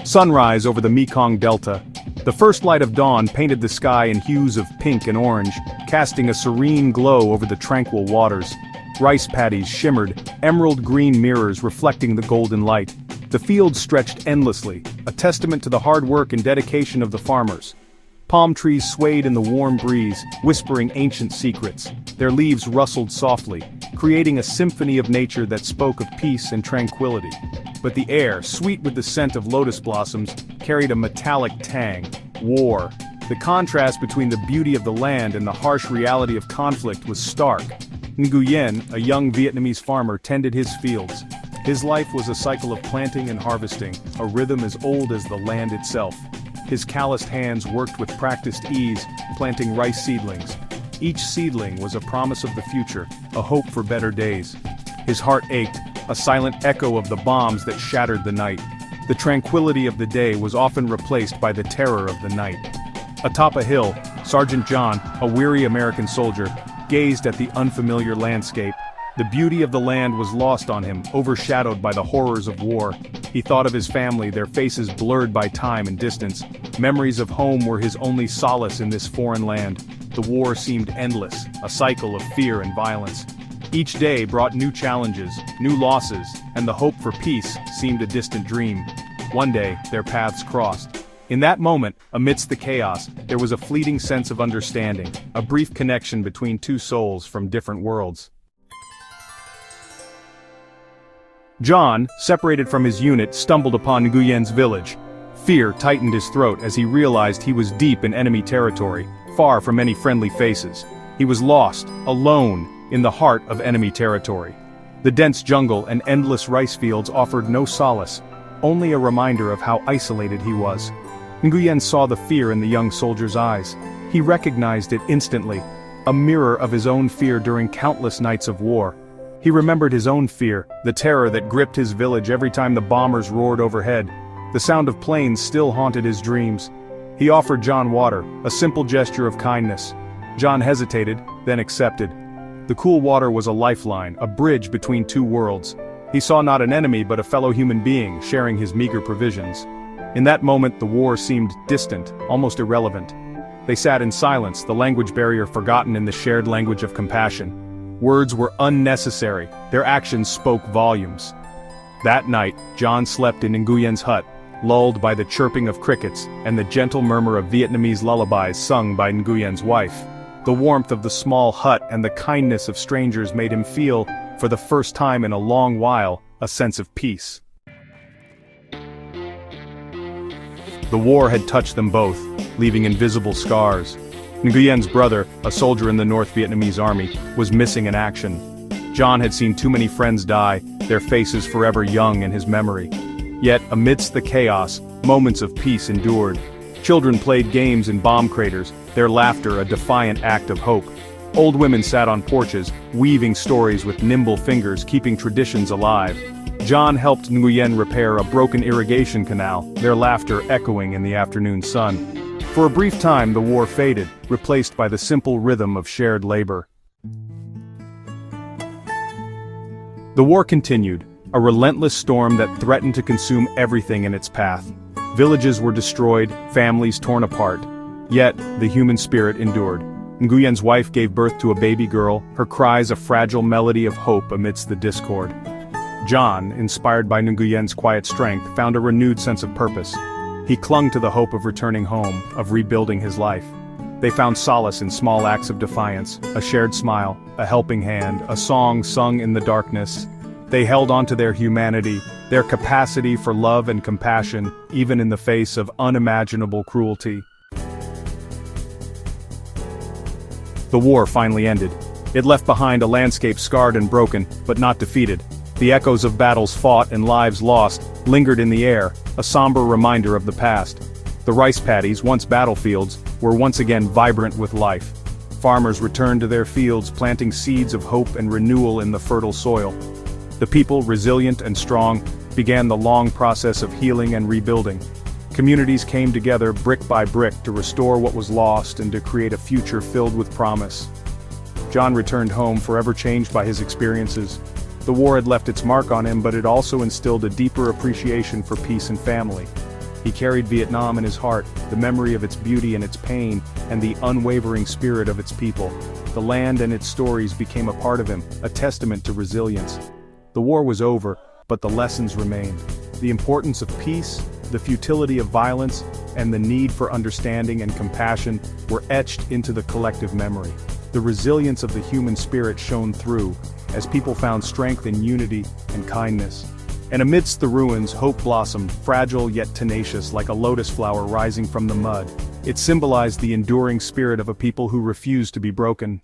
Sunrise over the Mekong Delta. The first light of dawn painted the sky in hues of pink and orange, casting a serene glow over the tranquil waters. Rice paddies shimmered, emerald green mirrors reflecting the golden light. The fields stretched endlessly, a testament to the hard work and dedication of the farmers. Palm trees swayed in the warm breeze, whispering ancient secrets. Their leaves rustled softly, creating a symphony of nature that spoke of peace and tranquility. But the air, sweet with the scent of lotus blossoms, carried a metallic tang: war. The contrast between the beauty of the land and the harsh reality of conflict was stark. Nguyen, a young Vietnamese farmer, tended his fields. His life was a cycle of planting and harvesting, a rhythm as old as the land itself. His calloused hands worked with practiced ease, planting rice seedlings. Each seedling was a promise of the future, a hope for better days. His heart ached, a silent echo of the bombs that shattered the night. The tranquility of the day was often replaced by the terror of the night. Atop a hill, Sergeant John, a weary American soldier, gazed at the unfamiliar landscape. The beauty of the land was lost on him, overshadowed by the horrors of war. He thought of his family, their faces blurred by time and distance. Memories of home were his only solace in this foreign land. The war seemed endless, a cycle of fear and violence. Each day brought new challenges, new losses, and the hope for peace seemed a distant dream. One day, their paths crossed. In that moment, amidst the chaos, there was a fleeting sense of understanding, a brief connection between two souls from different worlds. John, separated from his unit, stumbled upon Nguyen's village. Fear tightened his throat as he realized he was deep in enemy territory, far from any friendly faces. He was lost, alone, in the heart of enemy territory. The dense jungle and endless rice fields offered no solace, only a reminder of how isolated he was. Nguyen saw the fear in the young soldier's eyes. He recognized it instantly, a mirror of his own fear during countless nights of war. He remembered his own fear, the terror that gripped his village every time the bombers roared overhead. The sound of planes still haunted his dreams. He offered John water, a simple gesture of kindness. John hesitated, then accepted. The cool water was a lifeline, a bridge between two worlds. He saw not an enemy but a fellow human being, sharing his meager provisions. In that moment the war seemed distant, almost irrelevant. They sat in silence, the language barrier forgotten in the shared language of compassion. Words were unnecessary, their actions spoke volumes. That night, John slept in Nguyen's hut, lulled by the chirping of crickets and the gentle murmur of Vietnamese lullabies sung by Nguyen's wife. The warmth of the small hut and the kindness of strangers made him feel, for the first time in a long while, a sense of peace. The war had touched them both, leaving invisible scars. Nguyen's brother, a soldier in the North Vietnamese army, was missing in action. John had seen too many friends die, their faces forever young in his memory. Yet, amidst the chaos, moments of peace endured. Children played games in bomb craters, their laughter a defiant act of hope. Old women sat on porches, weaving stories with nimble fingers, keeping traditions alive. John helped Nguyen repair a broken irrigation canal, their laughter echoing in the afternoon sun. For a brief time the war faded, replaced by the simple rhythm of shared labor. The war continued, a relentless storm that threatened to consume everything in its path. Villages were destroyed, families torn apart. Yet, the human spirit endured. Nguyen's wife gave birth to a baby girl, her cries a fragile melody of hope amidst the discord. John, inspired by Nguyen's quiet strength, found a renewed sense of purpose. He clung to the hope of returning home, of rebuilding his life. They found solace in small acts of defiance, a shared smile, a helping hand, a song sung in the darkness. They held on to their humanity, their capacity for love and compassion, even in the face of unimaginable cruelty. The war finally ended. It left behind a landscape scarred and broken, but not defeated. The echoes of battles fought and lives lost lingered in the air, a somber reminder of the past. The rice paddies, once battlefields, were once again vibrant with life. Farmers returned to their fields, planting seeds of hope and renewal in the fertile soil. The people, resilient and strong, began the long process of healing and rebuilding. Communities came together brick by brick to restore what was lost and to create a future filled with promise. John returned home forever changed by his experiences. The war had left its mark on him, but it also instilled a deeper appreciation for peace and family. He carried Vietnam in his heart, the memory of its beauty and its pain, and the unwavering spirit of its people. The land and its stories became a part of him, a testament to resilience. The war was over, but the lessons remained. The importance of peace, the futility of violence, and the need for understanding and compassion were etched into the collective memory. The resilience of the human spirit shone through, as people found strength in unity and kindness. And amidst the ruins, hope blossomed, fragile yet tenacious, like a lotus flower rising from the mud. It symbolized the enduring spirit of a people who refused to be broken.